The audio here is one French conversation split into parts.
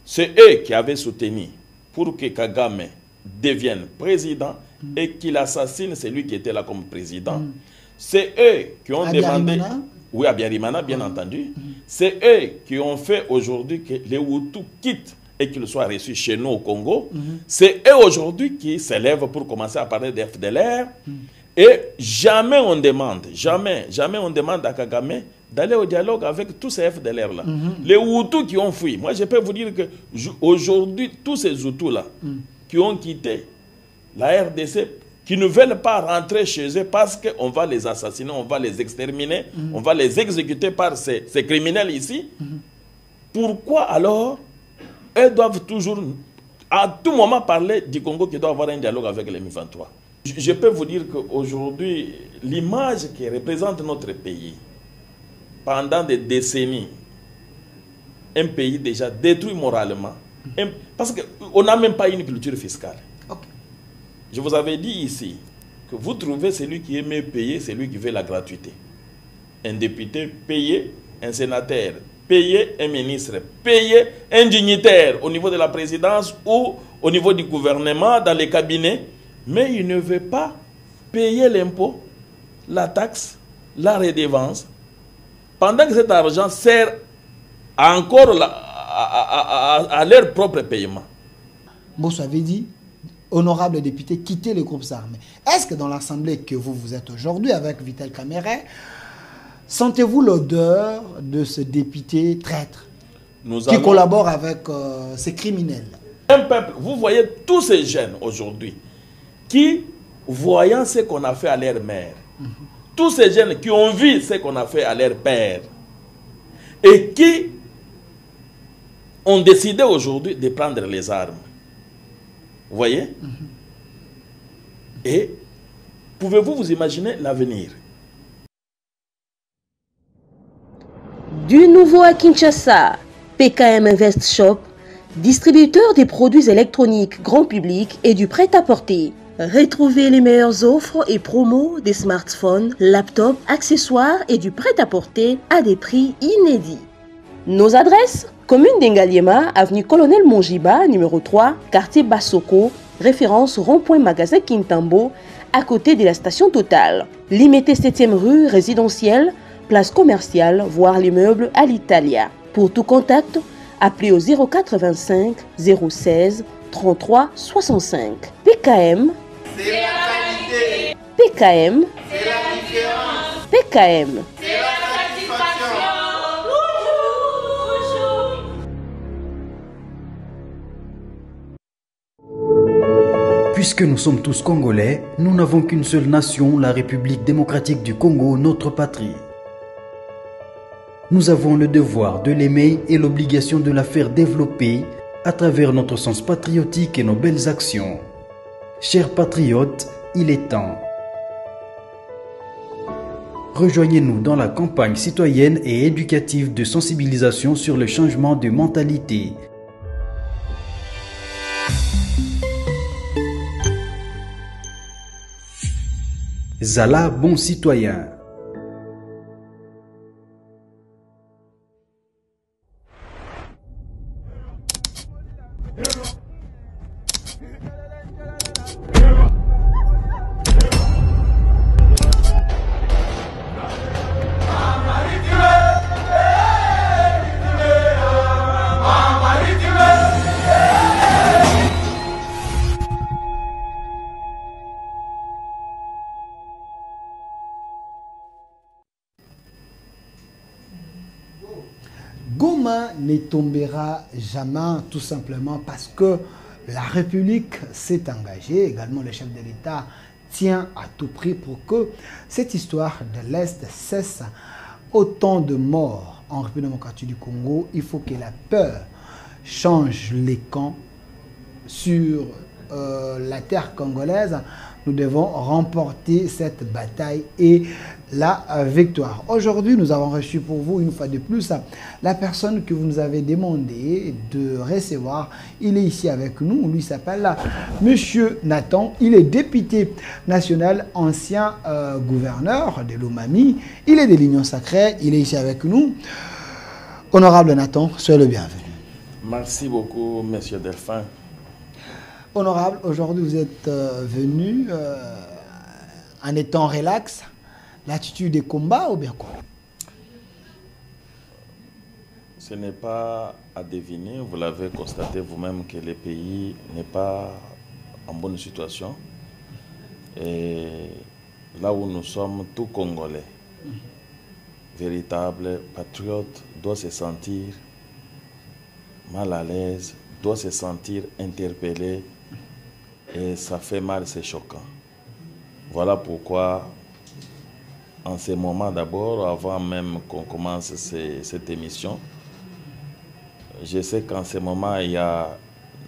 C'est eux qui avaient soutenu pour que Kagame devienne président et qu'il assassine celui qui était là comme président. C'est eux qui ont demandé... Oui, à Biarimana, bien entendu. C'est eux qui ont fait aujourd'hui que les Hutus quittent et qu'ils soient reçus chez nous au Congo. C'est eux aujourd'hui qui s'élèvent pour commencer à parler des FDLR. Et jamais on demande, jamais on demande à Kagame d'aller au dialogue avec tous ces FDLR-là. Les Hutus qui ont fui. Moi, je peux vous dire que aujourd'hui, tous ces Hutus-là qui ont quitté la RDC, qui ne veulent pas rentrer chez eux parce qu'on va les assassiner, on va les exterminer, on va les exécuter par ces criminels ici. Pourquoi alors eux doivent toujours, à tout moment, parler du Congo qui doit avoir un dialogue avec les M23? Je peux vous dire qu'aujourd'hui, l'image qui représente notre pays, pendant des décennies, un pays déjà détruit moralement, parce qu'on n'a même pas une culture fiscale. Je vous avais dit ici que vous trouvez celui qui aime payer, celui qui veut la gratuité. Un député payé, un sénateur payé, un ministre payé, un dignitaire au niveau de la présidence ou au niveau du gouvernement, dans les cabinets, mais il ne veut pas payer l'impôt, la taxe, la redevance, pendant que cet argent sert encore à leur propre paiement. Vous avez dit, honorable député, quitter les groupes armés. Est-ce que dans l'Assemblée que vous êtes aujourd'hui avec Vital Kamerhe, sentez-vous l'odeur de ce député traître qui collabore avec ces criminels? Un peuple, vous voyez tous ces jeunes aujourd'hui qui, voyant ce qu'on a fait à leur mère, tous ces jeunes qui ont vu ce qu'on a fait à leur père et qui ont décidé aujourd'hui de prendre les armes. Vous voyez? Et pouvez-vous vous imaginer l'avenir? Du nouveau à Kinshasa, PKM Invest Shop, distributeur des produits électroniques grand public et du prêt-à-porter. Retrouvez les meilleures offres et promos des smartphones, laptops, accessoires et du prêt-à-porter à des prix inédits. Nos adresses: commune d'Engaliema, avenue Colonel Mongiba, numéro 3, quartier Bassoko, référence rond-point magasin Kintambo, à côté de la station Total. Limité 7e rue, résidentielle, place commerciale, voire l'immeuble à l'Italia. Pour tout contact, appelez au 0425 016 33 65. PKM, c'est la qualité. PKM, c'est la différence. PKM, c'est la satisfaction. Puisque nous sommes tous Congolais, nous n'avons qu'une seule nation, la République démocratique du Congo, notre patrie. Nous avons le devoir de l'aimer et l'obligation de la faire développer à travers notre sens patriotique et nos belles actions. Chers patriotes, il est temps. Rejoignez-nous dans la campagne citoyenne et éducative de sensibilisation sur le changement de mentalité. Zala, bon citoyen. Goma ne tombera jamais, tout simplement parce que la République s'est engagée, également le chef de l'État tient à tout prix pour que cette histoire de l'Est cesse. Autant de morts en République démocratique du Congo, il faut que la peur change les camps sur la terre congolaise. Nous devons remporter cette bataille et la victoire. Aujourd'hui, nous avons reçu pour vous, une fois de plus, la personne que vous nous avez demandé de recevoir. Il est ici avec nous. Lui s'appelle Monsieur Nathan. Il est député national, ancien gouverneur de l'Omami. Il est de l'Union sacrée. Il est ici avec nous. Honorable Nathan, soyez le bienvenu. Merci beaucoup, Monsieur Delphin. Honorable, aujourd'hui vous êtes venu en étant relax, l'attitude des combats ou bien quoi? Ce n'est pas à deviner, vous l'avez constaté vous-même que le pays n'est pas en bonne situation. Et là où nous sommes, tout Congolais, véritable patriote, doit se sentir mal à l'aise, doit se sentir interpellé, et ça fait mal, c'est choquant. Voilà pourquoi, en ce moment d'abord, avant même qu'on commence cette émission, je sais qu'en ce moment, il y a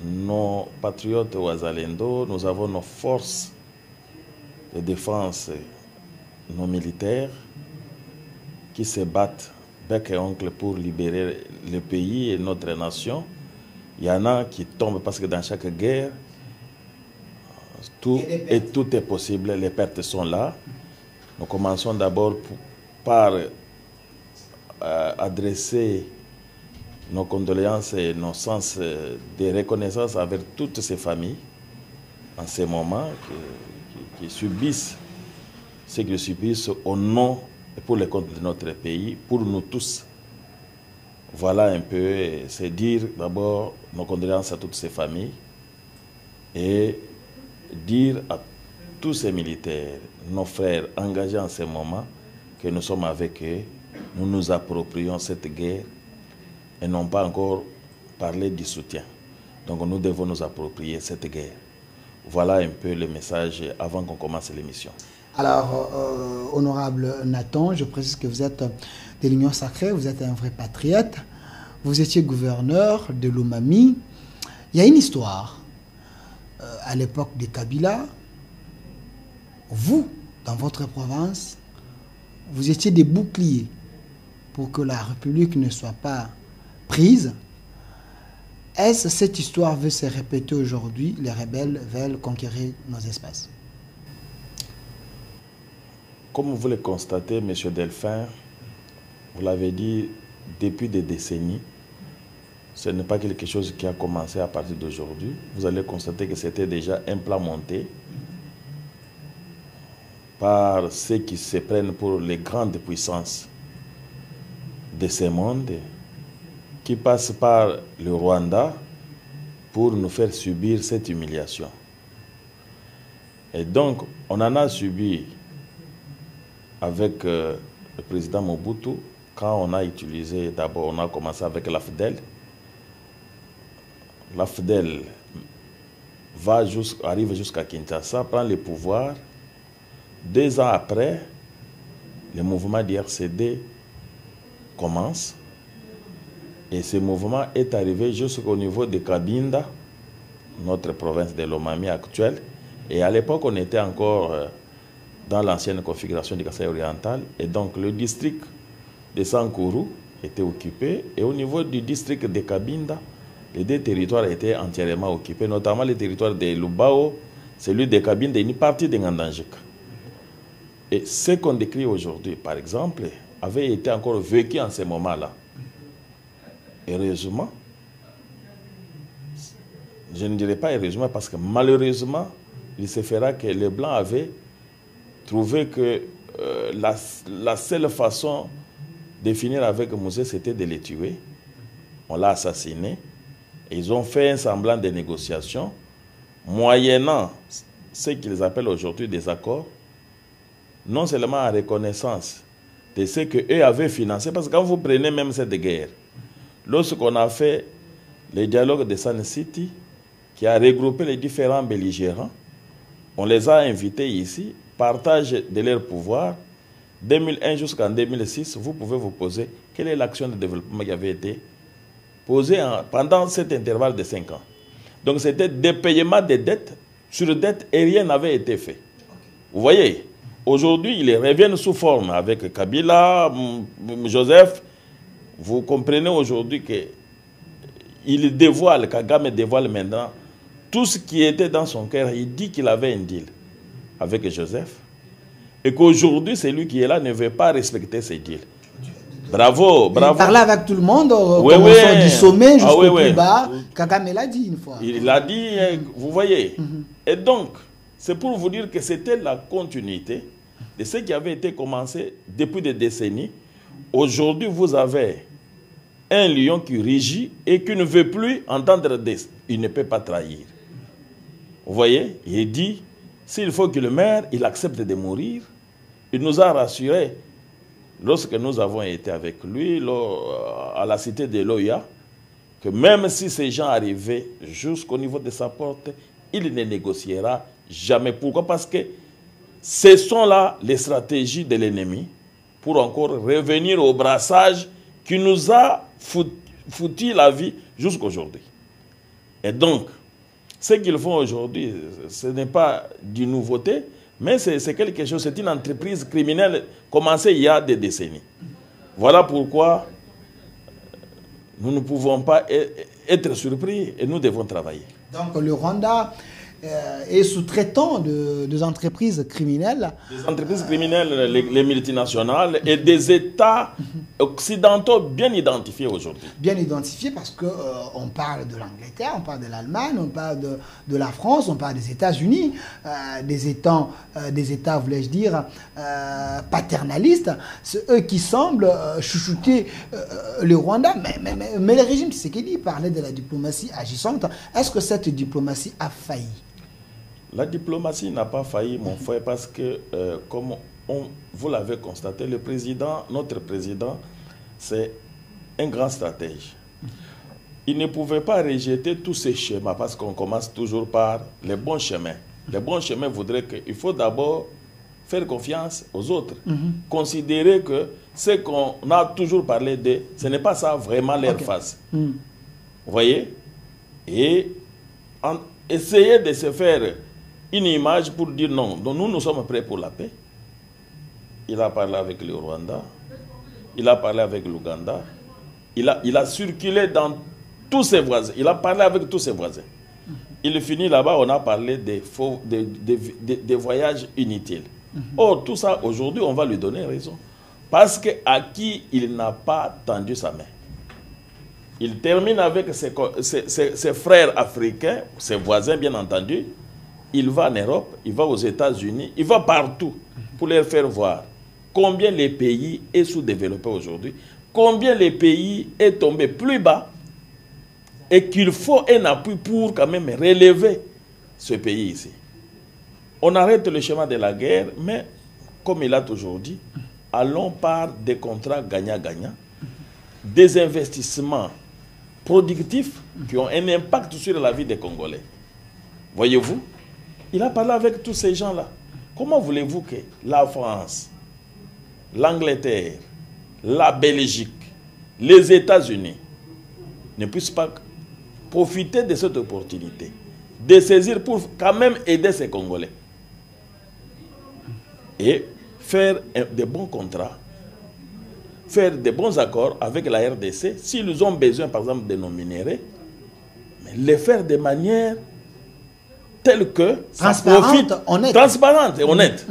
nos patriotes Ouazalendo, nous avons nos forces de défense, nos militaires, qui se battent bec et ongle pour libérer le pays et notre nation. Il y en a qui tombent parce que dans chaque guerre, tout est possible, les pertes sont là. Nous commençons d'abord par adresser nos condoléances et nos sens de reconnaissance envers toutes ces familles en ces moments qui subissent ce qu'ils subissent au nom et pour le compte de notre pays, pour nous tous. Voilà un peu, c'est dire d'abord nos condoléances à toutes ces familles et dire à tous ces militaires, nos frères engagés en ce moment, que nous sommes avec eux, nous nous approprions cette guerre et non pas encore parler du soutien. Donc nous devons nous approprier cette guerre. Voilà un peu le message avant qu'on commence l'émission. Alors, honorable Nathan, je précise que vous êtes de l'Union Sacrée, vous êtes un vrai patriote. Vous étiez gouverneur de Lomami. Il y a une histoire. À l'époque de Kabila, vous, dans votre province, vous étiez des boucliers pour que la République ne soit pas prise. Est-ce que cette histoire veut se répéter aujourd'hui? Les rebelles veulent conquérir nos espaces. Comme vous le constatez, M. Delphin, vous l'avez dit, depuis des décennies, ce n'est pas quelque chose qui a commencé à partir d'aujourd'hui. Vous allez constater que c'était déjà un plan monté par ceux qui se prennent pour les grandes puissances de ce monde, qui passent par le Rwanda pour nous faire subir cette humiliation. Et donc, on en a subi avec le président Mobutu, quand on a utilisé, d'abord on a commencé avec l'AFDEL. L'AFDEL arrive jusqu'à Kinshasa, prend le pouvoir. 2 ans après, le mouvement d'IRCD commence. Et ce mouvement est arrivé jusqu'au niveau de Kabinda, notre province de Lomami actuelle. Et à l'époque, on était encore dans l'ancienne configuration du Kasaï oriental. Et donc, le district de Sankourou était occupé. Et au niveau du district de Kabinda, les 2 territoires étaient entièrement occupés, notamment le territoire de Lubao, celui de Kabinda et une partie de Ngandanjika. Et ce qu'on décrit aujourd'hui, par exemple, avait été encore vécu en ce moment-là. Heureusement, je ne dirais pas heureusement parce que malheureusement, il se fera que les Blancs avaient trouvé que la seule façon de finir avec Mouzé, c'était de les tuer. On l'a assassiné. Et ils ont fait un semblant de négociation, moyennant ce qu'ils appellent aujourd'hui des accords, non seulement en reconnaissance de ce qu'eux avaient financé, parce que quand vous prenez même cette guerre, lorsqu'on a fait le dialogue de Sun City, qui a regroupé les différents belligérants, on les a invités ici, partage de leur pouvoir, 2001 jusqu'en 2006, vous pouvez vous poser quelle est l'action de développement qui avait été posée pendant cet intervalle de 5 ans. Donc c'était des paiements de dettes sur dettes et rien n'avait été fait. Vous voyez, aujourd'hui, ils reviennent sous forme avec Kabila, Joseph. Vous comprenez aujourd'hui qu'il dévoile, Kagame dévoile maintenant tout ce qui était dans son cœur. Il dit qu'il avait un deal avec Joseph et qu'aujourd'hui, celui qui est là ne veut pas respecter ce deal. Bravo, bravo. Il parlait avec tout le monde, oui, commençant du sommet jusqu'au oui, plus bas. Kagame l'a dit une fois. Il l'a dit, vous voyez. Et donc, c'est pour vous dire que c'était la continuité de ce qui avait été commencé depuis des décennies. Aujourd'hui, vous avez un lion qui rugit et qui ne veut plus entendre des... Il ne peut pas trahir. Vous voyez, il dit, s'il faut que le maire, il accepte de mourir. Il nous a rassurés lorsque nous avons été avec lui à la cité de Loya, que même si ces gens arrivaient jusqu'au niveau de sa porte, il ne négociera jamais. Pourquoi? Parce que ce sont là les stratégies de l'ennemi pour encore revenir au brassage qui nous a foutu la vie jusqu'aujourd'hui. Et donc, ce qu'ils font aujourd'hui, ce n'est pas d'une nouveauté, mais c'est quelque chose, c'est une entreprise criminelle commencée il y a des décennies. Voilà pourquoi nous ne pouvons pas être surpris et nous devons travailler. Donc le Rwanda est sous-traitant des entreprises criminelles. Des entreprises criminelles, les multinationales et des États occidentaux bien identifiés aujourd'hui. Bien identifiés parce qu'on parle de l'Angleterre, on parle de l'Allemagne, on parle de la France, on parle des États-Unis, des États, voulais-je dire, paternalistes. C'est eux qui semblent chouchouter le Rwanda. Mais le régime Tshisekedi parlait de la diplomatie agissante. Est-ce que cette diplomatie a failli? La diplomatie n'a pas failli, mon frère, parce que, comme vous l'avez constaté, notre président, c'est un grand stratège. Il ne pouvait pas rejeter tous ces schémas, parce qu'on commence toujours par les bons chemins. Les bons chemins voudraient qu'il faut d'abord faire confiance aux autres. Considérer que ce qu'on a toujours parlé de, ce n'est pas ça vraiment leur face. Vous voyez? Et essayer de se faire une image pour dire non. Donc nous sommes prêts pour la paix. Il a parlé avec le Rwanda. Il a parlé avec l'Ouganda. Il a circulé dans tous ses voisins. Il a parlé avec tous ses voisins. Il finit là-bas, on a parlé des voyages inutiles. Or, tout ça, aujourd'hui, on va lui donner raison. Parce qu'à qui il n'a pas tendu sa main. Il termine avec ses frères africains, ses voisins, bien entendu. Il va en Europe, il va aux États-Unis, il va partout pour leur faire voir combien le pays est sous-développé aujourd'hui, combien le pays est tombé plus bas et qu'il faut un appui pour quand même relever ce pays ici. On arrête le schéma de la guerre, mais comme il a toujours dit, allons par des contrats gagnant-gagnant, des investissements productifs qui ont un impact sur la vie des Congolais. Voyez-vous? Il a parlé avec tous ces gens-là. Comment voulez-vous que la France, l'Angleterre, la Belgique, les États-Unis ne puissent pas profiter de cette opportunité, de saisir pour quand même aider ces Congolais et faire de bons contrats, faire de bons accords avec la RDC, s'ils ont besoin par exemple de nos minéraux, mais les faire de manière telle que transparente et honnête.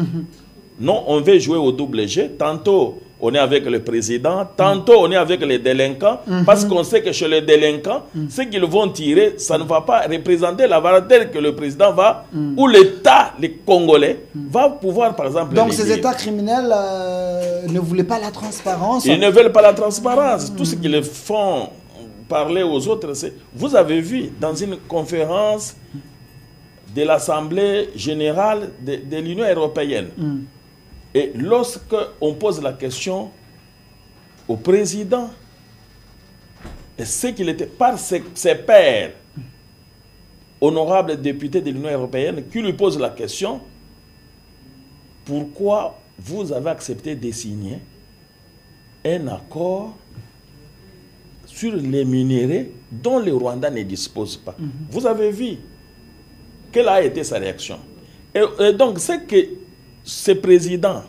Non, on veut jouer au double jeu. Tantôt, on est avec le président. Tantôt, on est avec les délinquants. Parce qu'on sait que chez les délinquants, ce qu'ils vont tirer, ça ne va pas représenter la valeur telle que le président va, ou l'État, les Congolais, va pouvoir, par exemple... Donc, ces États criminels ne voulaient pas la transparence. Ils ne veulent pas la transparence. Tout ce qu'ils font parler aux autres, c'est... Vous avez vu, dans une conférence de l'Assemblée générale de l'Union européenne. Et lorsque on pose la question au président, et ce qu'il était par ses pairs, honorables députés de l'Union européenne, qui lui posent la question, pourquoi vous avez accepté de signer un accord sur les minéraux dont le Rwanda ne dispose pas? Vous avez vu quelle a été sa réaction. Et donc, ce que ce président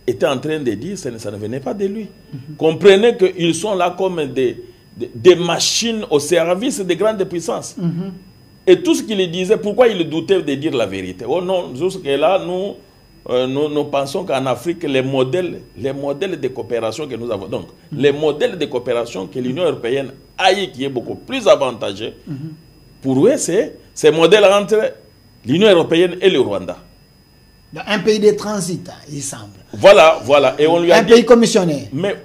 était en train de dire, ça ne venait pas de lui. Comprenez qu'ils sont là comme des machines au service des grandes puissances. Et tout ce qu'il disait, pourquoi il doutait de dire la vérité? Oh non, jusque-là, nous, nous pensons qu'en Afrique, les modèles de coopération que nous avons, donc les modèles de coopération que l'Union européenne a eu, qui est beaucoup plus avantageux, pour eux, c'est ces modèles entre l'Union européenne et le Rwanda. Un pays de transit, il semble. Voilà, voilà. Et on lui a dit, pays commissionné. Mais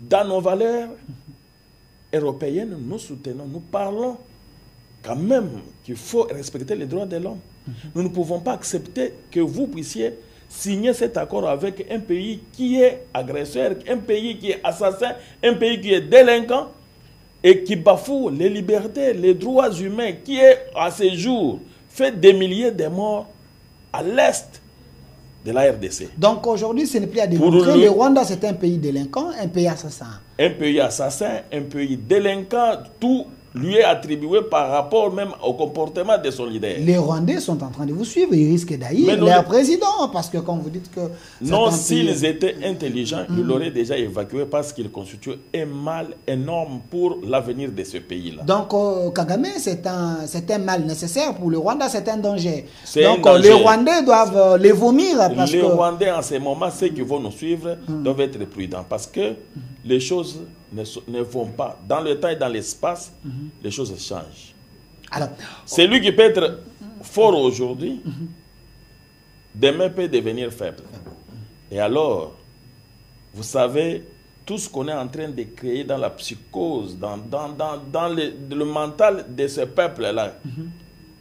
dans nos valeurs européennes, nous soutenons, nous parlons quand même qu'il faut respecter les droits de l'homme. Nous ne pouvons pas accepter que vous puissiez signer cet accord avec un pays qui est agresseur, un pays qui est assassin, un pays qui est délinquant et qui bafoue les libertés, les droits humains, qui est à ce jour fait des milliers de morts à l'est de la RDC. Donc aujourd'hui, ce n'est plus à démontrer. Le Rwanda, c'est un pays délinquant, un pays assassin. Un pays assassin, un pays délinquant, tout lui est attribué par rapport même au comportement de son leader. Les Rwandais sont en train de vous suivre, ils risquent d'haïr leur président, parce que comme vous dites que... Non, s'ils étaient intelligents, ils l'auraient déjà évacué parce qu'ils constituent un mal énorme pour l'avenir de ce pays-là. Donc Kagame, c'est un mal nécessaire pour le Rwanda, c'est un danger. Donc un danger. Les Rwandais doivent les vomir. Parce les Rwandais en ce moment, ceux qui vont nous suivre, doivent être prudents parce que les choses ne vont pas. Dans le temps et dans l'espace, les choses changent. Alors, celui qui peut être fort aujourd'hui, demain peut devenir faible. Et alors, vous savez, tout ce qu'on est en train de créer dans la psychose, dans le mental de ce peuple-là,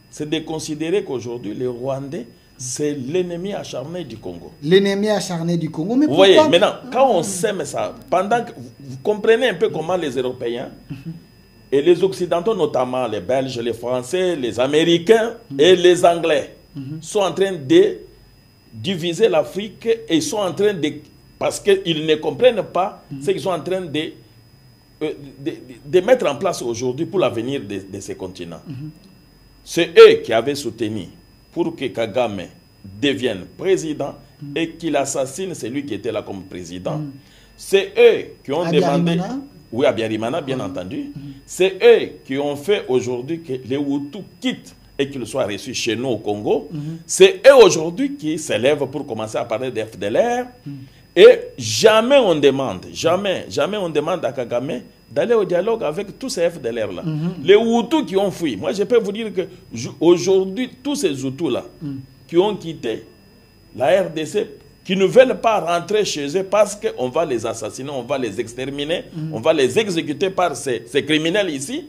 c'est de considérer qu'aujourd'hui, les Rwandais, c'est l'ennemi acharné du Congo. L'ennemi acharné du Congo. Mais vous voyez, maintenant, quand on sème ça, pendant que vous comprenez un peu comment les Européens et les Occidentaux, notamment les Belges, les Français, les Américains et les Anglais, sont en train de diviser l'Afrique et sont en train de... Parce qu'ils ne comprennent pas ce qu'ils sont en train de mettre en place aujourd'hui pour l'avenir de ces continents. C'est eux qui avaient soutenu pour que Kagame devienne président et qu'il assassine celui qui était là comme président. C'est eux qui ont demandé... Oui, à Biarimana, bien entendu. C'est eux qui ont fait aujourd'hui que les Hutus quittent et qu'ils soient reçus chez nous au Congo. C'est eux aujourd'hui qui s'élèvent pour commencer à parler des FDLR. Et jamais on demande à Kagame d'aller au dialogue avec tous ces FDLR-là. Les Hutus qui ont fui. Moi, je peux vous dire que aujourd'hui, tous ces Hutus-là qui ont quitté la RDC, qui ne veulent pas rentrer chez eux parce qu'on va les assassiner, on va les exterminer, on va les exécuter par ces criminels ici.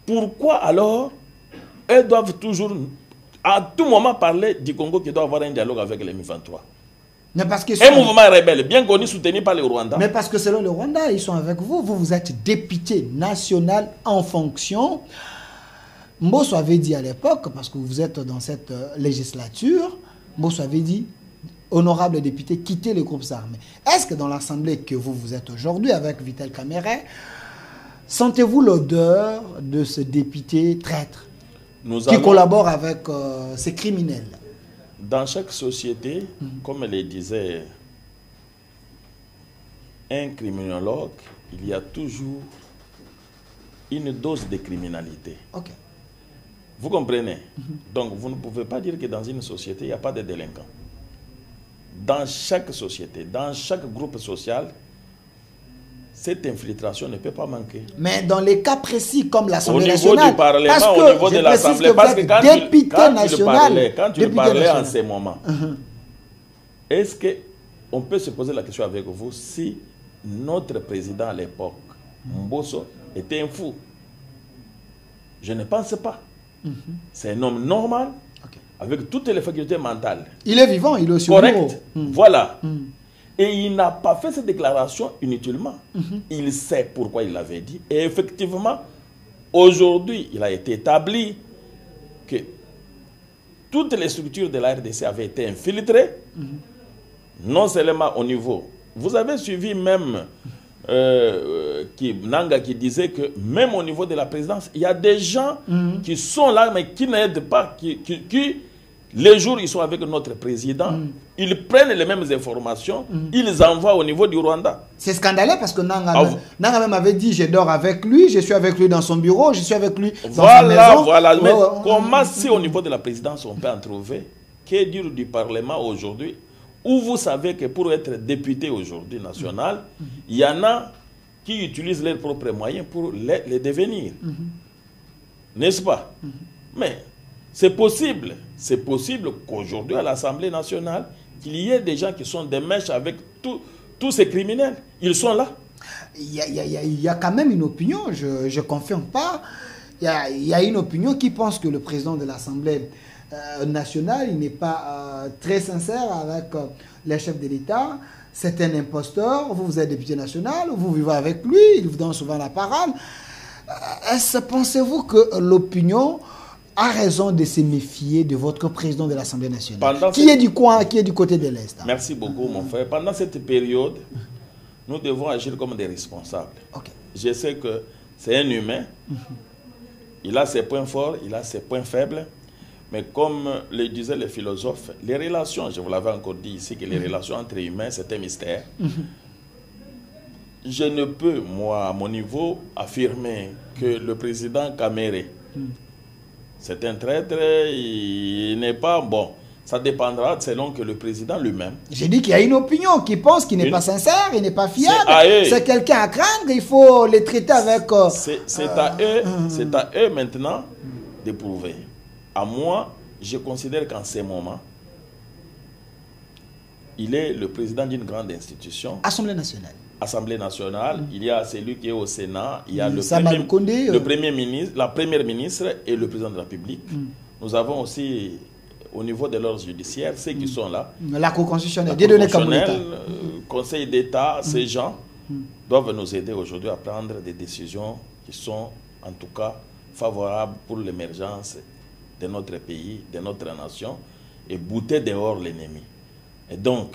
Pourquoi alors eux doivent toujours, à tout moment, parler du Congo qui doit avoir un dialogue avec les M23? Mais parce que un mouvement rebelle, bien connu, soutenu par le Rwanda. Mais parce que selon le Rwanda, ils sont avec vous. Vous êtes député national en fonction. Mbosso avait dit à l'époque, parce que vous êtes dans cette législature, Mbosso avait dit, honorable député, quittez les groupes armés. Est-ce que dans l'Assemblée que vous êtes aujourd'hui avec Vital Kamerhe, sentez-vous l'odeur de ce député traître qui collabore avec ces criminels? Dans chaque société, comme le disait un criminologue, il y a toujours une dose de criminalité. Okay. Vous comprenez? Donc, vous ne pouvez pas dire que dans une société, il n'y a pas de délinquants. Dans chaque société, dans chaque groupe social, cette infiltration ne peut pas manquer. Mais dans les cas précis comme l'Assemblée nationale, au niveau du Parlement, au niveau de l'Assemblée, parce que quand tu parlais en ces moments, est-ce qu'on peut se poser la question avec vous si notre président à l'époque, Mbosso, était un fou? Je ne pense pas. C'est un homme normal, avec toutes les facultés mentales. Il est vivant, il est aussi correct. Voilà. Et il n'a pas fait cette déclaration inutilement. Il sait pourquoi il l'avait dit. Et effectivement, aujourd'hui, il a été établi que toutes les structures de la RDC avaient été infiltrées, non seulement au niveau... Vous avez suivi même Nanga qui disait que même au niveau de la présidence, il y a des gens qui sont là, mais qui n'aident pas, qui les jours ils sont avec notre président, ils prennent les mêmes informations, ils envoient au niveau du Rwanda. C'est scandaleux parce que Nanga même avait dit, je dors avec lui, je suis avec lui dans son bureau, je suis avec lui dans sa maison. Voilà, mais comment si au niveau de la présidence on peut en trouver Que dire du Parlement aujourd'hui, où vous savez que pour être député aujourd'hui national, il y en a qui utilisent leurs propres moyens pour les devenir. N'est-ce pas? Mais c'est possible qu'aujourd'hui à l'Assemblée nationale, qu'il y ait des gens qui sont des mèches avec tous ces criminels. Ils sont là. Il y a quand même une opinion, je ne confirme pas. Il y a une opinion qui pense que le président de l'Assemblée nationale, il n'est pas très sincère avec les chefs de l'État. C'est un imposteur. Vous êtes député national, vous vivez avec lui, il vous donne souvent la parole. Pensez-vous que l'opinion a raison de se méfier de votre président de l'Assemblée nationale, qui est du coin, qui est du côté de l'Est? Merci beaucoup, mon frère. Pendant cette période, nous devons agir comme des responsables. Je sais que c'est un humain. Il a ses points forts, il a ses points faibles. Mais comme le disaient les philosophes, les relations, je vous l'avais encore dit ici, que les relations entre humains, c'est un mystère. Je ne peux, moi, à mon niveau, affirmer que le président Kamere, c'est un traître, il n'est pas bon. Ça dépendra selon que le président lui-même. J'ai dit qu'il y a une opinion qui pense qu'il n'est pas sincère, il n'est pas fiable. C'est quelqu'un à craindre, il faut les traiter avec... C'est à eux maintenant de prouver. À moi, je considère qu'en ce moment, il est le président d'une grande institution. Assemblée nationale. Assemblée nationale, il y a celui qui est au Sénat, il y a le premier ministre, la première ministre et le président de la République. Nous avons aussi, au niveau de l'ordre judiciaire, ceux qui sont là. La Cour constitutionnelle, Conseil d'État, ces gens doivent nous aider aujourd'hui à prendre des décisions qui sont, en tout cas, favorables pour l'émergence de notre pays, de notre nation, et bouter dehors l'ennemi. Et donc,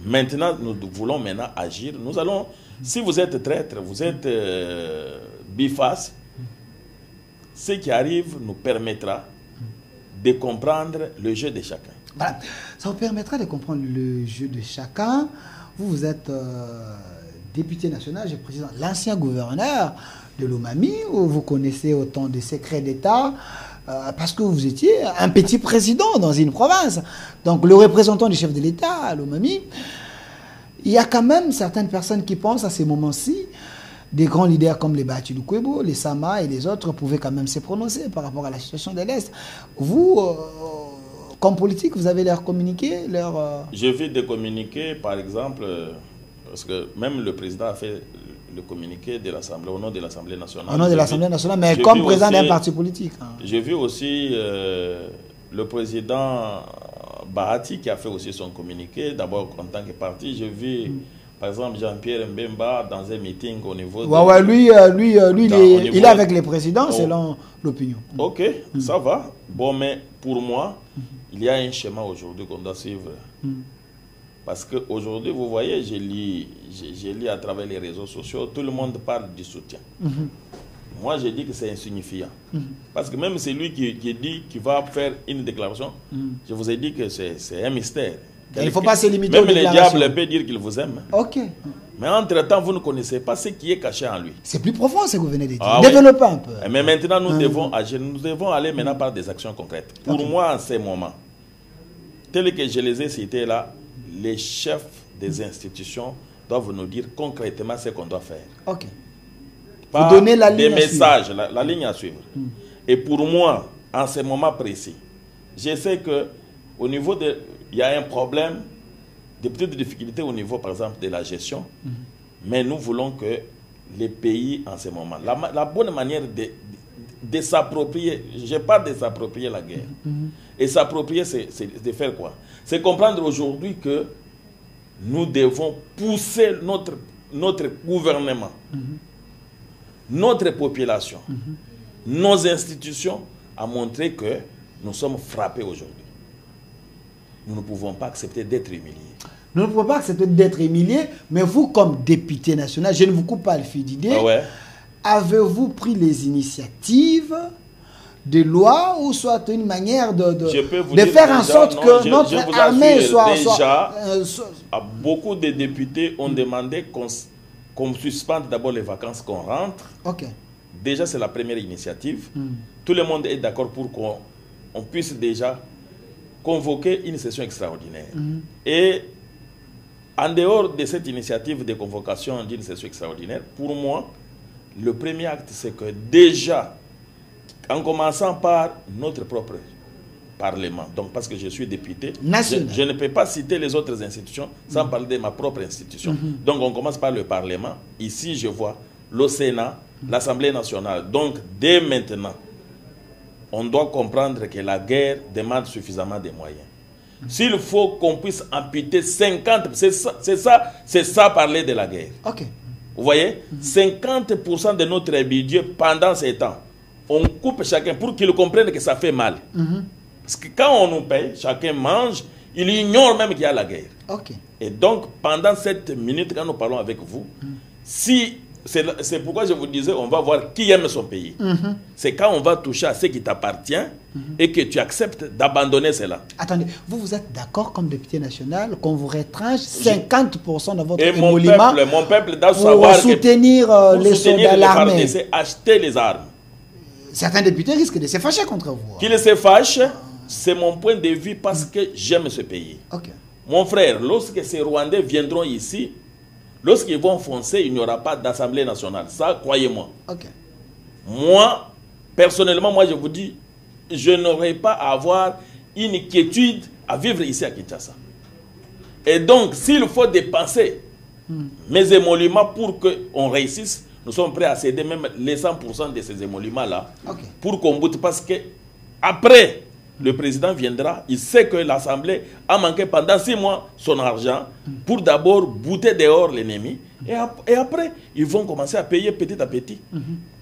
maintenant, nous voulons maintenant agir. Nous allons, si vous êtes traître, vous êtes biface, ce qui arrive nous permettra de comprendre le jeu de chacun. Voilà. Ça vous permettra de comprendre le jeu de chacun. Vous êtes député national, je précise, l'ancien gouverneur de Lomami, où vous connaissez autant de secrets d'État, parce que vous étiez un petit président dans une province. Donc le représentant du chef de l'État à Lomami, il y a quand même certaines personnes qui pensent à ces moments-ci, des grands leaders comme les Bahati Lukwebo, les Sama et les autres pouvaient quand même se prononcer par rapport à la situation de l'Est. Vous, comme politique, vous avez leur communiqué Je vais de communiquer, par exemple, parce que même le président a fait le communiqué de l'Assemblée, au nom de l'Assemblée nationale. Au nom de l'Assemblée nationale, mais comme président d'un parti politique. J'ai vu aussi le président Bahati qui a fait aussi son communiqué, d'abord en tant que parti. J'ai vu, par exemple, Jean-Pierre Mbemba dans un meeting au niveau de... Lui, il est avec les présidents, selon l'opinion. Ok, ça va. Bon, mais pour moi, il y a un schéma aujourd'hui qu'on doit suivre. Parce qu'aujourd'hui, vous voyez, je lis à travers les réseaux sociaux, tout le monde parle du soutien. Moi, je dis que c'est insignifiant. Parce que même celui qui dit qu'il va faire une déclaration, je vous ai dit que c'est un mystère. Il ne faut pas se limiter aux déclarations. Même les diables peuvent dire qu'ils vous aiment. Ok. Mais entre-temps, vous ne connaissez pas ce qui est caché en lui. C'est plus profond ce que vous venez de dire. Développez un peu. Mais maintenant, nous devons agir. Nous devons aller maintenant par des actions concrètes. Pour moi, en ces moments, tels que je les ai cités là, les chefs des institutions doivent nous dire concrètement ce qu'on doit faire. Ok. Pas donner la ligne des messages, la ligne à suivre. Et pour moi, en ce moment précis, je sais que au niveau de... Il y a un problème, des petites difficultés au niveau, par exemple, de la gestion. Mais nous voulons que les pays, en ce moment, la bonne manière de s'approprier, je parle de s'approprier la guerre. Et s'approprier, c'est de faire quoi? C'est comprendre aujourd'hui que nous devons pousser notre gouvernement, notre population, nos institutions à montrer que nous sommes frappés aujourd'hui. Nous ne pouvons pas accepter d'être humiliés. Nous ne pouvons pas accepter d'être humiliés, mais vous, comme député national, je ne vous coupe pas le fil d'idée, avez-vous pris les initiatives de loi ou soit une manière de faire en sorte que notre armée soit... Beaucoup de députés ont demandé qu'on suspende d'abord les vacances, qu'on rentre. Déjà, c'est la première initiative. Tout le monde est d'accord pour qu'on puisse déjà convoqué une session extraordinaire. Et en dehors de cette initiative de convocation d'une session extraordinaire, pour moi, le premier acte, c'est que déjà, en commençant par notre propre Parlement, donc parce que je suis député, je ne peux pas citer les autres institutions sans parler de ma propre institution. Donc on commence par le Parlement. Ici, je vois le Sénat, l'Assemblée nationale. Donc dès maintenant, on doit comprendre que la guerre demande suffisamment de moyens. S'il faut qu'on puisse amputer 50, c'est ça parler de la guerre. Ok. Vous voyez, 50% de notre budget pendant ces temps, on coupe chacun pour qu'ils comprennent que ça fait mal. Parce que quand on nous paye, chacun mange, il ignore même qu'il y a la guerre. Ok. Et donc, pendant cette minute, quand nous parlons avec vous, si c'est pourquoi je vous disais, on va voir qui aime son pays. C'est quand on va toucher à ce qui t'appartient et que tu acceptes d'abandonner cela. Attendez, vous êtes d'accord comme député national qu'on vous retranche 50% de votre émolument mon peuple doit pour savoir soutenir les soldats de l'armée. C'est acheter les armes. Certains députés risquent de se fâcher contre vous. Qu'ils se fâchent, c'est mon point de vue parce que j'aime ce pays. Ok. Mon frère, lorsque ces Rwandais viendront ici, lorsqu'ils vont foncer, il n'y aura pas d'Assemblée nationale. Ça, croyez-moi. Ok. Moi, personnellement, moi je vous dis, je n'aurai pas à avoir une inquiétude à vivre ici à Kinshasa. Et donc, s'il faut dépenser mes émoluments pour qu'on réussisse, nous sommes prêts à céder même les 100% de ces émoluments-là pour qu'on boute. Parce que après, le président viendra, il sait que l'Assemblée a manqué pendant 6 mois son argent pour d'abord bouter dehors l'ennemi. Et après, ils vont commencer à payer petit à petit.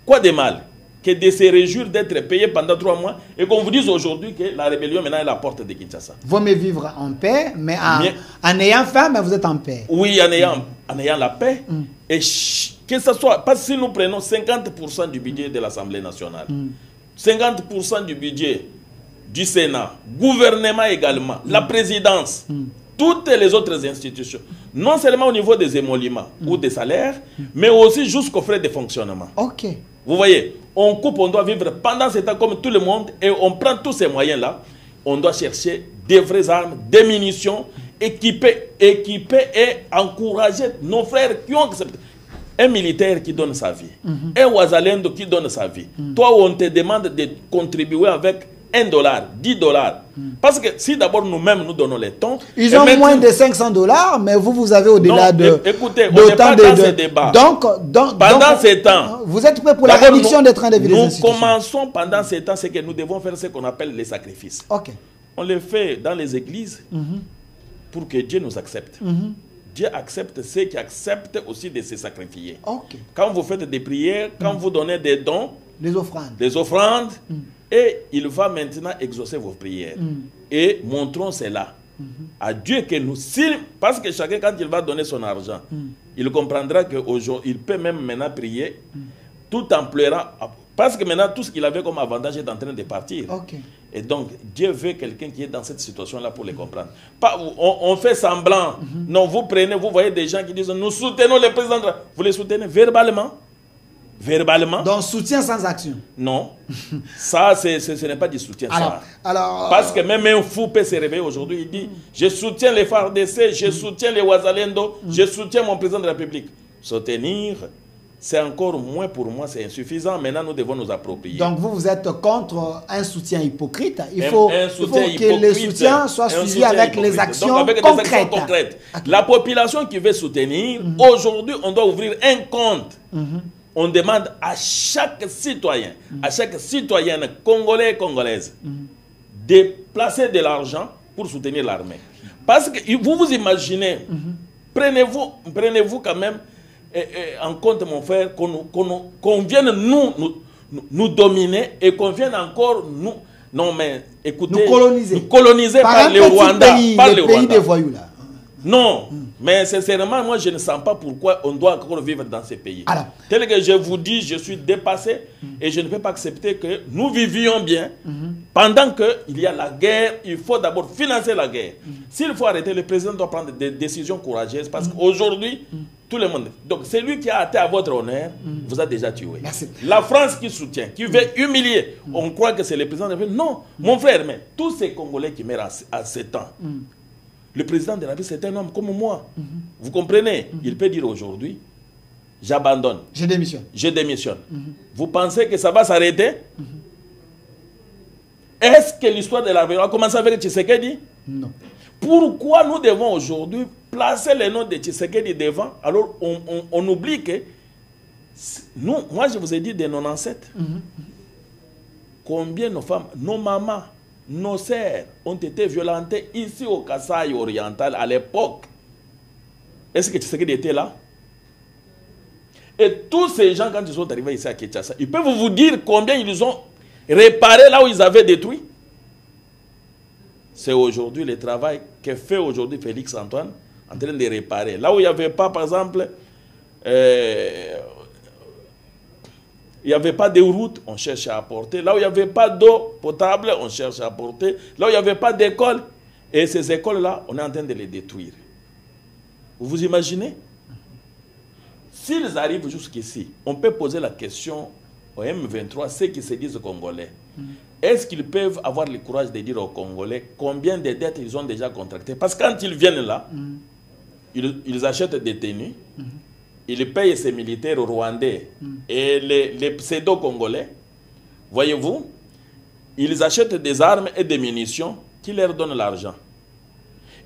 Quoi de mal que de se réjouir d'être payé pendant 3 mois et qu'on vous dise aujourd'hui que la rébellion maintenant est à la porte de Kinshasa. Vaut mieux vivre en paix, mais en ayant faim, mais vous êtes en paix. Oui, en ayant la paix. Et que ce soit, parce que si nous prenons 50% du budget de l'Assemblée nationale, 50% du budget du Sénat, gouvernement également, la présidence, toutes les autres institutions, non seulement au niveau des émoluments ou des salaires, mais aussi jusqu'aux frais de fonctionnement. Ok. Vous voyez, on coupe, on doit vivre pendant ce temps comme tout le monde et on prend tous ces moyens-là. On doit chercher des vraies armes, des munitions, équiper et encourager nos frères qui ont accepté. Un militaire qui donne sa vie, un Ouazalendo qui donne sa vie. Toi, on te demande de contribuer avec $1, $10. Parce que si d'abord nous-mêmes nous donnons les tons... Ils ont moins de $500, mais vous avez au-delà de... Écoutez, on n'est pas dans ce débat. Donc, pendant ces temps... Vous êtes prêts pour la réduction des trains de vie des institutions? Nous commençons pendant ces temps, c'est que nous devons faire ce qu'on appelle les sacrifices. Ok. On les fait dans les églises pour que Dieu nous accepte. Dieu accepte ceux qui acceptent aussi de se sacrifier. Ok. Quand vous faites des prières, quand vous donnez des dons... Les offrandes. Et il va maintenant exaucer vos prières. Et montrons cela à Dieu que nous... Parce que chacun, quand il va donner son argent, il comprendra qu'aujourd'hui, il peut même maintenant prier tout en pleurant. Parce que maintenant, tout ce qu'il avait comme avantage est en train de partir. Et donc, Dieu veut quelqu'un qui est dans cette situation-là pour les comprendre. Pas, on fait semblant. Non, vous prenez, vous voyez des gens qui disent, nous soutenons le président. Vous les soutenez verbalement. Verbalement. Donc, soutien sans action. Non. Ça, ce n'est pas du soutien. Alors, parce que même un fou peut se réveiller aujourd'hui. Il dit, je soutiens les FARDC, je soutiens les Ouazalendo, je soutiens mon président de la République. Soutenir, c'est encore moins pour moi, c'est insuffisant. Maintenant, nous devons nous approprier. Donc, vous êtes contre un soutien hypocrite. Il faut que les soutiens soient suivis avec les actions concrètes. La population qui veut soutenir, aujourd'hui, on doit ouvrir un compte. On demande à chaque citoyen, à chaque citoyenne congolais et congolaise de placer de l'argent pour soutenir l'armée. Parce que vous vous imaginez, prenez-vous quand même en compte, mon frère, qu'on vienne nous dominer et qu'on vienne encore nous... Non mais écoutez, nous coloniser par les Rwandais. Par les pays des voyous là. Non, mais sincèrement, moi je ne sens pas pourquoi on doit encore vivre dans ces pays. Alors, tel que je vous dis, je suis dépassé et je ne peux pas accepter que nous vivions bien pendant qu'il y a la guerre. Il faut d'abord financer la guerre. S'il faut arrêter, le président doit prendre des décisions courageuses parce qu'aujourd'hui, tout le monde. Donc, celui qui a atteint à votre honneur vous a déjà tué. Merci. La France qui soutient, qui veut humilier, on croit que c'est le président de la République. Non, mon frère, mais tous ces Congolais qui meurent à 7 ans. Le président de la République, c'est un homme comme moi. Vous comprenez? Il peut dire aujourd'hui, j'abandonne. Je démissionne. Je démissionne. Vous pensez que ça va s'arrêter? Est-ce que l'histoire de la République a commencé avec Tshisekedi? Non. Pourquoi nous devons aujourd'hui placer le nom de Tshisekedi devant? Alors on oublie que nous, moi je vous ai dit de nos ancêtres, combien nos femmes, nos mamans, nos sœurs ont été violentées ici au Kasaï oriental à l'époque. Est-ce que Tshisekedi était là? Et tous ces gens, quand ils sont arrivés ici à Kinshasa, ils peuvent vous dire combien ils ont réparé là où ils avaient détruit. C'est aujourd'hui le travail que fait aujourd'hui Félix Antoine en train de réparer. Là où il n'y avait pas, par exemple, il n'y avait pas de route, on cherche à apporter. Là où il n'y avait pas d'eau potable, on cherche à apporter. Là où il n'y avait pas d'école, et ces écoles-là, on est en train de les détruire. Vous vous imaginez? S'ils arrivent jusqu'ici, on peut poser la question au M23, ceux qui se disent Congolais. Est-ce qu'ils peuvent avoir le courage de dire aux Congolais combien de dettes ils ont déjà contractées? Parce que quand ils viennent là, ils achètent des tenues. Il paye ses militaires rwandais et les pseudo-congolais. Voyez-vous, ils achètent des armes et des munitions qui leur donnent l'argent.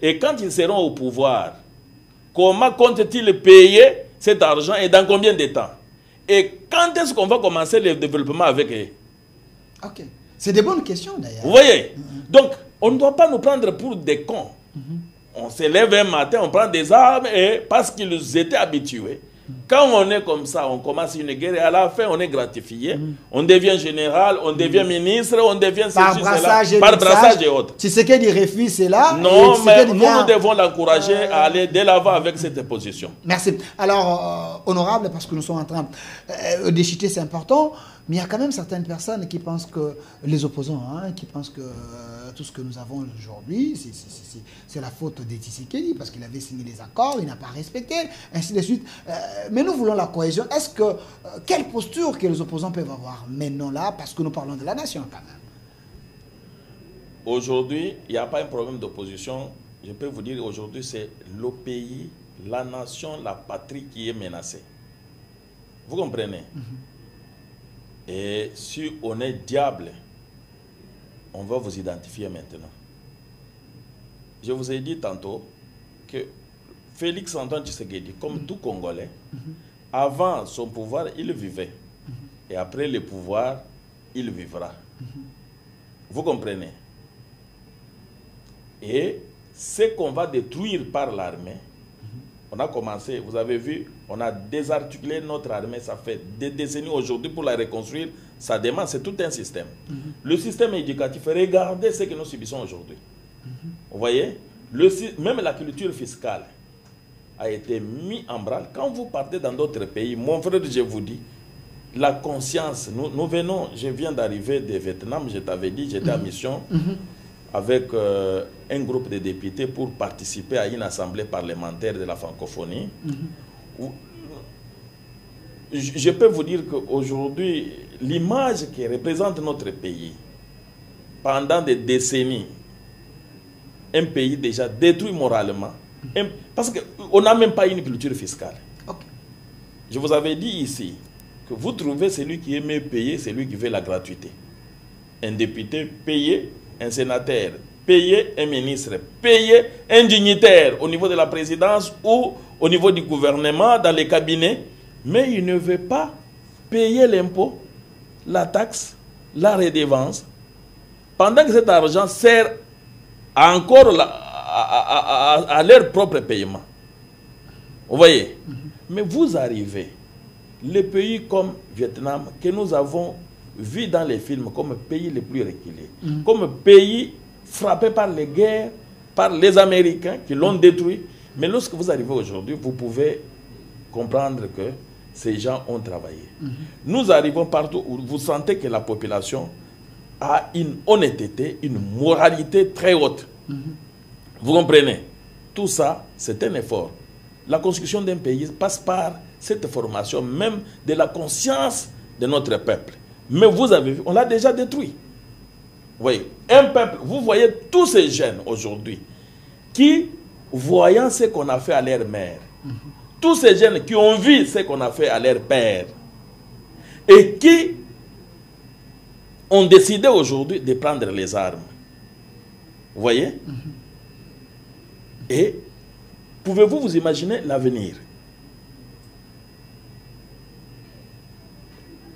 Et quand ils seront au pouvoir, comment comptent-ils payer cet argent et dans combien de temps? Et quand est-ce qu'on va commencer le développement avec eux? Ok. C'est des bonnes questions d'ailleurs. Vous voyez? Donc, on ne doit pas nous prendre pour des cons. On se lève un matin, on prend des armes et parce qu'ils étaient habitués. Quand on est comme ça, on commence une guerre et à la fin, on est gratifié. On devient général, on devient ministre, on devient par brassage et autres. Tu sais qu'il refuse, c'est là. Non, mais nous devons l'encourager à aller de l'avant avec cette position. Merci. Alors, honorable, parce que nous sommes en train de chuter, c'est important, mais il y a quand même certaines personnes qui pensent que, les opposants, qui pensent que tout ce que nous avons aujourd'hui, c'est la faute de Tshisekedi, parce qu'il avait signé les accords, il n'a pas respecté, ainsi de suite. Mais nous voulons la cohésion. Est-ce que, quelle posture que les opposants peuvent avoir maintenant là, parce que nous parlons de la nation quand même? Aujourd'hui, il n'y a pas un problème d'opposition. Je peux vous dire, aujourd'hui, c'est le pays, la nation, la patrie qui est menacée. Vous comprenez? Et si on est diable, on va vous identifier maintenant. Je vous ai dit tantôt que Félix Antoine Tshisekedi, comme tout Congolais, avant son pouvoir, il vivait. Et après le pouvoir, il vivra. Vous comprenez? Et ce qu'on va détruire par l'armée, on a commencé, vous avez vu, on a désarticulé notre armée, ça fait des décennies aujourd'hui pour la reconstruire, ça demande, c'est tout un système. Le système éducatif, regardez ce que nous subissons aujourd'hui. Vous voyez, même la culture fiscale a été mise en branle. Quand vous partez dans d'autres pays, mon frère, je vous dis, la conscience, nous venons, je viens d'arriver de Vietnam, je t'avais dit, j'étais en mission avec un groupe de députés pour participer à une assemblée parlementaire de la francophonie. Je peux vous dire qu'aujourd'hui, l'image qui représente notre pays, pendant des décennies, un pays déjà détruit moralement, parce qu'on n'a même pas une culture fiscale. Je vous avais dit ici que vous trouvez celui qui est mieux payé, celui qui veut la gratuité. Un député payé, un sénateur payé, un ministre payé, un dignitaire au niveau de la présidence ou au niveau du gouvernement, dans les cabinets, mais il ne veut pas payer l'impôt, la taxe, la redevance, pendant que cet argent sert encore à leur propre paiement. Vous voyez? Mais vous arrivez, les pays comme Vietnam, que nous avons vu dans les films comme pays les plus reculés, comme pays frappé par les guerres, par les Américains qui l'ont détruit, Mais lorsque vous arrivez aujourd'hui, vous pouvez comprendre que ces gens ont travaillé. Nous arrivons partout où vous sentez que la population a une honnêteté, une moralité très haute. Vous comprenez? Tout ça, c'est un effort. La construction d'un pays passe par cette formation, même de la conscience de notre peuple. Mais vous avez vu, on l'a déjà détruit. Vous voyez, un peuple, vous voyez tous ces jeunes aujourd'hui qui, voyant ce qu'on a fait à leur mère, tous ces jeunes qui ont vu ce qu'on a fait à leur père et qui ont décidé aujourd'hui de prendre les armes. Vous voyez? Et pouvez-vous vous imaginer l'avenir?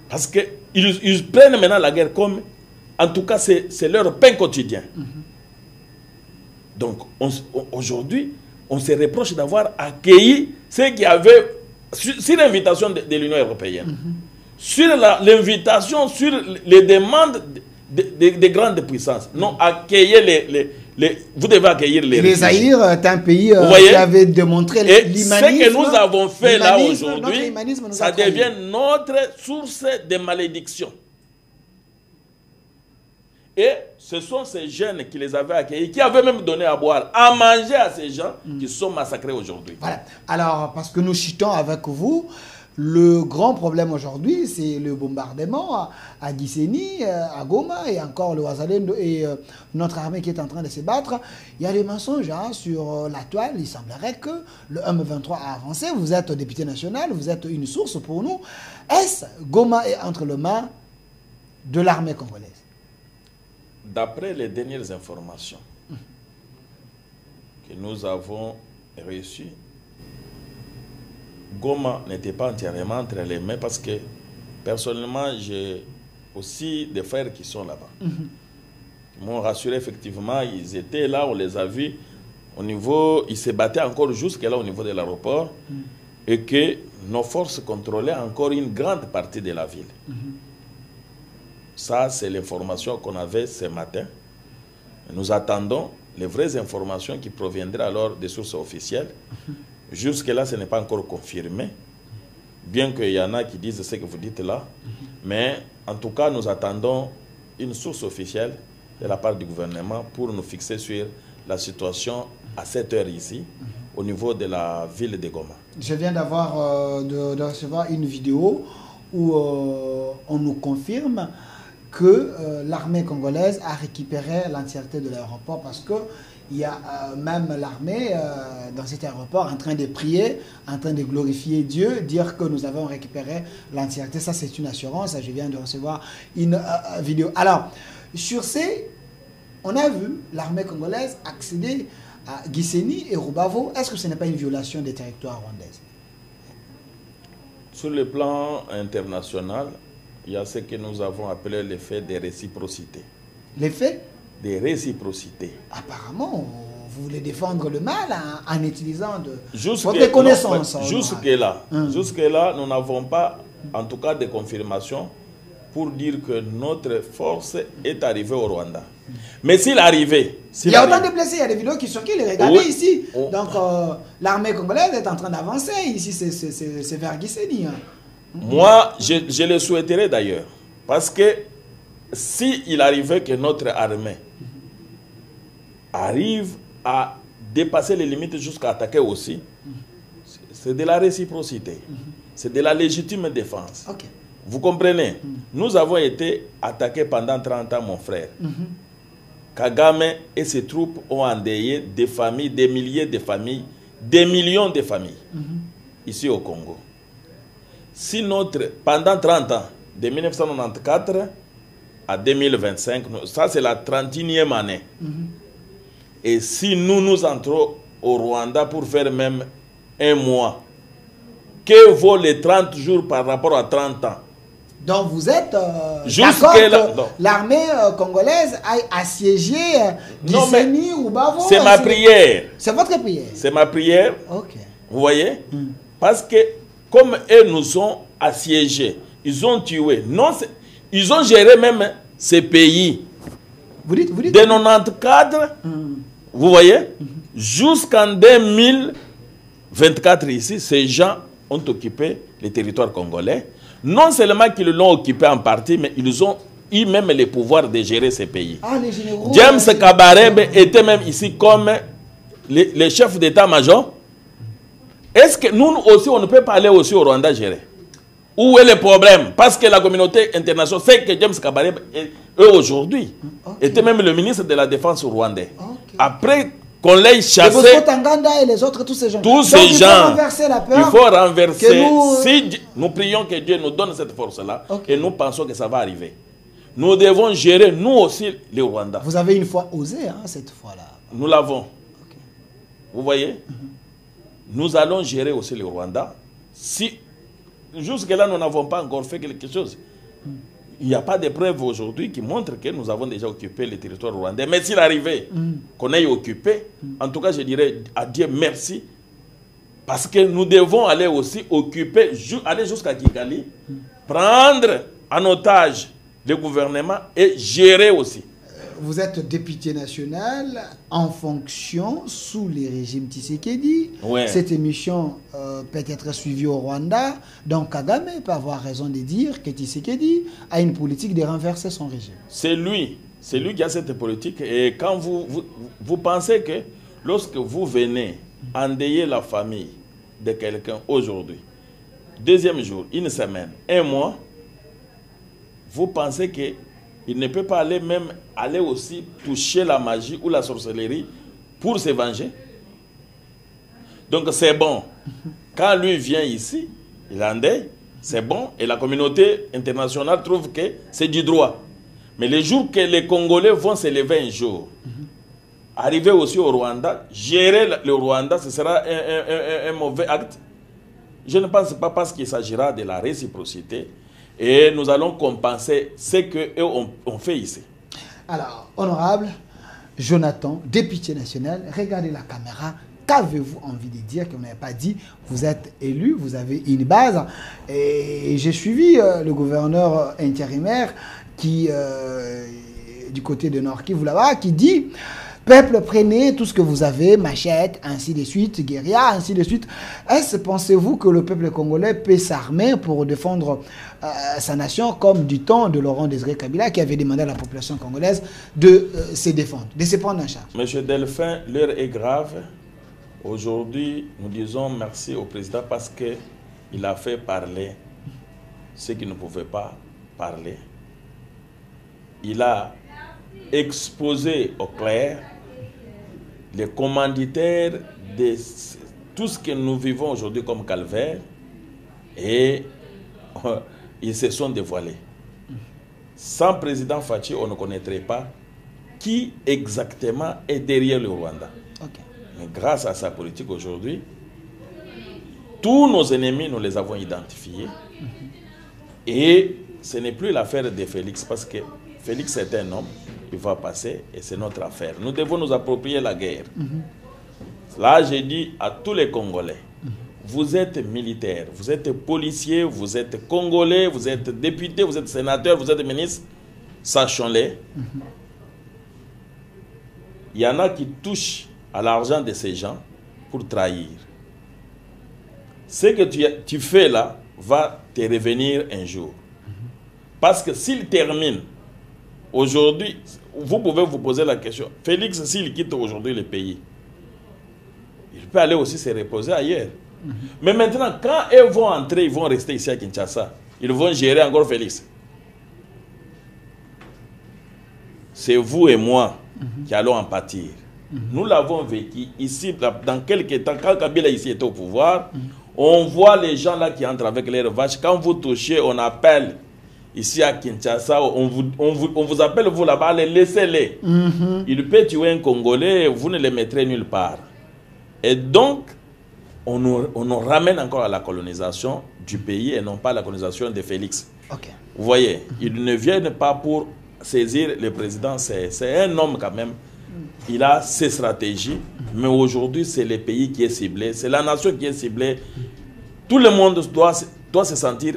Parce qu'ils prennent maintenant la guerre comme, en tout cas, c'est leur pain quotidien. Donc, aujourd'hui, on se reproche d'avoir accueilli ceux qui avaient, sur l'invitation de l'Union européenne, sur l'invitation, sur les demandes des grandes puissances. Non, accueillir vous devez accueillir les Zaïre est un pays qui avait démontré l'humanisme. Ce que nous avons fait là aujourd'hui, ça devient notre source de malédiction. Et ce sont ces jeunes qui les avaient accueillis, qui avaient même donné à boire, à manger à ces gens qui sont massacrés aujourd'hui. Voilà. Alors, parce que nous chutons avec vous, le grand problème aujourd'hui, c'est le bombardement à Gisenyi, à Goma, et encore le Wazalendo et notre armée qui est en train de se battre. Il y a des mensonges sur la toile. Il semblerait que le M23 a avancé. Vous êtes député national, vous êtes une source pour nous. Est-ce Goma est entre les mains de l'armée congolaise? D'après les dernières informations que nous avons reçues, Goma n'était pas entièrement entre les mains parce que personnellement, j'ai aussi des frères qui sont là-bas. Ils m'ont rassuré effectivement, ils étaient là, on les a vus au niveau, ils se battaient encore jusqu'à là au niveau de l'aéroport et que nos forces contrôlaient encore une grande partie de la ville. Ça, c'est l'information qu'on avait ce matin. Nous attendons les vraies informations qui proviendraient alors des sources officielles. Jusque-là, ce n'est pas encore confirmé, bien qu'il y en a qui disent ce que vous dites là. Mais en tout cas, nous attendons une source officielle de la part du gouvernement pour nous fixer sur la situation à cette heure ici, au niveau de la ville de Goma. Je viens d'avoir de recevoir une vidéo où on nous confirme que l'armée congolaise a récupéré l'entièreté de l'aéroport parce que il y a même l'armée dans cet aéroport en train de prier, en train de glorifier Dieu, dire que nous avons récupéré l'entièreté. Ça, c'est une assurance. Je viens de recevoir une vidéo. Alors, sur ces, on a vu l'armée congolaise accéder à Gisenyi et Rubavo. Est-ce que ce n'est pas une violation des territoires rwandaises? Sur le plan international, il y a ce que nous avons appelé l'effet de réciprocité. L'effet de réciprocité. Apparemment, vous voulez défendre le mal en utilisant votre connaissance. Jusque-là, nous n'avons pas, en tout cas, de confirmation pour dire que notre force est arrivée au Rwanda. Mais s'il arrivait... Il y a autant de blessés, il y a des vidéos qui circulent, regardez ici. Donc, l'armée congolaise est en train d'avancer. Ici, c'est vers Gisenyi. Moi, je le souhaiterais d'ailleurs. Parce que s'il arrivait que notre armée arrive à dépasser les limites jusqu'à attaquer aussi, c'est de la réciprocité. C'est de la légitime défense. Vous comprenez? Nous avons été attaqués pendant 30 ans, mon frère. Kagame et ses troupes ont endeuillé des familles, des milliers de familles, des millions de familles, ici au Congo. Si pendant 30 ans, de 1994 à 2025, ça c'est la 31e année. Et si nous entrons au Rwanda pour faire même un mois, que vaut les 30 jours par rapport à 30 ans? Donc vous êtes d'accord que l'armée congolaise a assiégé Gisenyi ou Bavo? C'est ma prière. C'est votre prière? C'est ma prière. Vous voyez? Parce que comme eux nous ont assiégés, ils ont tué. Non, ils ont géré même ces pays. Vous dites de 94, vous voyez, jusqu'en 2000, 24 ici, ces gens ont occupé les territoires congolais. Non seulement qu'ils l'ont occupé en partie, mais ils ont eu même les pouvoirs de gérer ces pays. Ah, les généraux. James Kabarebe était même ici comme les chefs d'état-major. Est-ce que nous aussi, on ne peut pas aller aussi au Rwanda gérer? Où est le problème? Parce que la communauté internationale sait que James Kabarebe, eux aujourd'hui, était même le ministre de la Défense rwandais. Après qu'on l'ait chassé... Et Tanganda et les autres, tous ces gens. Tous ces gens. Il faut renverser la peur. Il faut renverser. Nous... Si nous prions que Dieu nous donne cette force-là, et nous pensons que ça va arriver. Nous devons gérer, nous aussi, les Rwandais. Vous avez une fois osé, hein, cette fois-là. Nous l'avons. Vous voyez? Nous allons gérer aussi les Rwandais. Si jusque-là, nous n'avons pas encore fait quelque chose. Il n'y a pas de preuves aujourd'hui qui montrent que nous avons déjà occupé le territoire rwandais. Mais s'il arrivait qu'on ait occupé, en tout cas, je dirais à Dieu merci. Parce que nous devons aller aussi occuper, aller jusqu'à Kigali, prendre en otage le gouvernement et gérer aussi. Vous êtes député national en fonction sous les régimes Tshisekedi. Ouais. Cette émission peut être suivie au Rwanda. Donc Kagame peut avoir raison de dire que Tshisekedi a une politique de renverser son régime. C'est lui qui a cette politique. Et quand vous pensez que lorsque vous venez endeuiller la famille de quelqu'un aujourd'hui, deuxième jour, une semaine, un mois, vous pensez que il ne peut pas aller aussi toucher la magie ou la sorcellerie pour se venger. Donc c'est bon. Quand lui vient ici, il endeuille, c'est bon. Et la communauté internationale trouve que c'est du droit. Mais les jours que les Congolais vont se lever un jour, arriver aussi au Rwanda, gérer le Rwanda, ce sera un mauvais acte. Je ne pense pas parce qu'il s'agira de la réciprocité. Et nous allons compenser ce qu'eux ont fait ici. Alors, honorable Jonathan, député national, regardez la caméra. Qu'avez-vous envie de dire que vous n'avez pas dit? Vous êtes élu, vous avez une base. Et j'ai suivi le gouverneur intérimaire qui, du côté de Nord Kivu là-bas, qui dit... Peuple, prenez tout ce que vous avez, machette, ainsi de suite, guérilla, ainsi de suite. Est-ce, pensez-vous que le peuple congolais peut s'armer pour défendre sa nation comme du temps de Laurent Désiré Kabila qui avait demandé à la population congolaise de se défendre, de se prendre en charge? Monsieur Delphin, l'heure est grave. Aujourd'hui, nous disons merci au président parce qu'il a fait parler ceux qui ne pouvaient pas parler. Il a exposé au clair les commanditaires de tout ce que nous vivons aujourd'hui comme calvaire et ils se sont dévoilés. Sans président Fachi, on ne connaîtrait pas qui exactement est derrière le Rwanda. Mais grâce à sa politique aujourd'hui, tous nos ennemis, nous les avons identifiés. Et ce n'est plus l'affaire de Félix parce que Félix est un homme. Il va passer et c'est notre affaire. Nous devons nous approprier la guerre. Là, j'ai dit à tous les Congolais, vous êtes militaires, vous êtes policiers, vous êtes Congolais, vous êtes députés, vous êtes sénateurs, vous êtes ministres, sachons-les. Il y en a qui touchent à l'argent de ces gens pour trahir. Ce que tu fais là va te revenir un jour. Parce que s'il termine aujourd'hui, vous pouvez vous poser la question. Félix, s'il quitte aujourd'hui le pays, il peut aller aussi se reposer ailleurs. Mais maintenant, quand ils vont entrer, ils vont rester ici à Kinshasa. Ils vont gérer encore Félix. C'est vous et moi qui allons en pâtir. Nous l'avons vécu ici, dans quelques temps, quand Kabila ici était au pouvoir, on voit les gens là qui entrent avec leurs vaches. Quand vous touchez, on appelle. Ici à Kinshasa, on vous appelle, vous là-bas, laissez-les. Il peut tuer un Congolais, vous ne les mettrez nulle part. Et donc, on nous ramène encore à la colonisation du pays et non pas à la colonisation de Félix. Vous voyez, ils ne viennent pas pour saisir le président, c'est un homme quand même. Il a ses stratégies, mais aujourd'hui, c'est le pays qui est ciblé, c'est la nation qui est ciblée. Tout le monde doit se sentir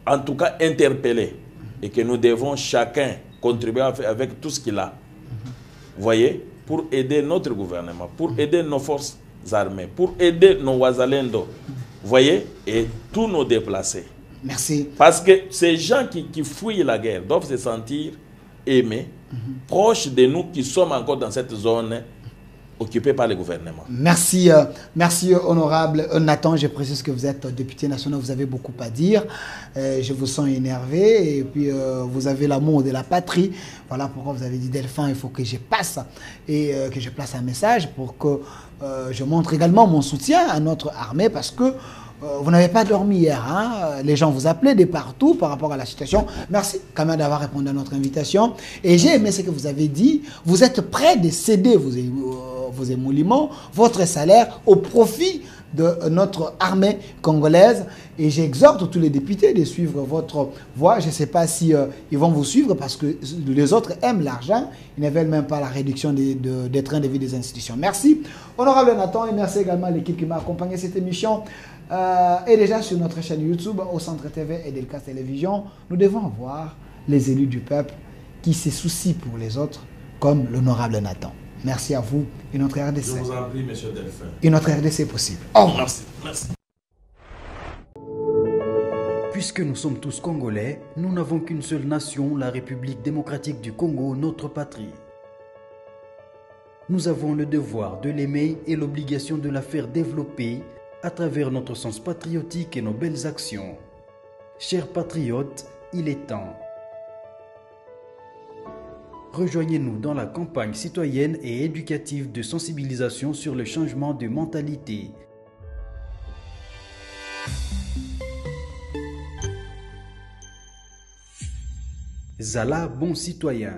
en tout cas interpellé et que nous devons chacun contribuer avec tout ce qu'il a. Vous voyez, pour aider notre gouvernement, pour aider nos forces armées, pour aider nos Wazalendo, vous voyez, et tous nos déplacés. Merci. Parce que ces gens qui fuient la guerre doivent se sentir aimés, proches de nous qui sommes encore dans cette zone occupée par le gouvernement. Merci, merci honorable Nathan. Je précise que vous êtes député national, vous avez beaucoup à dire. Je vous sens énervé et puis vous avez l'amour de la patrie. Voilà pourquoi vous avez dit Delphin, il faut que je passe et que je place un message pour que je montre également mon soutien à notre armée parce que vous n'avez pas dormi hier, hein? Les gens vous appelaient de partout par rapport à la situation. Merci quand même d'avoir répondu à notre invitation. Et j'ai aimé ce que vous avez dit. Vous êtes prêts de céder vos émoluments, votre salaire au profit de notre armée congolaise. Et j'exhorte tous les députés de suivre votre voie. Je ne sais pas si ils vont vous suivre parce que les autres aiment l'argent. Ils ne veulent même pas la réduction des trains de vie des institutions. Merci, honorable Nathan, et merci également à l'équipe qui m'a accompagné cette émission. Et déjà sur notre chaîne YouTube, au Centre TV et Delcas Télévision, nous devons voir les élus du peuple qui se soucient pour les autres, comme l'honorable Nathan. Merci à vous et notre RDC. Je vous en prie, monsieur Delphin. Et notre RDC possible. Au revoir. Merci. Merci. Puisque nous sommes tous Congolais, nous n'avons qu'une seule nation, la République démocratique du Congo, notre patrie. Nous avons le devoir de l'aimer et l'obligation de la faire développer à travers notre sens patriotique et nos belles actions. Chers patriotes, il est temps. Rejoignez-nous dans la campagne citoyenne et éducative de sensibilisation sur le changement de mentalité. Zala, bon citoyen.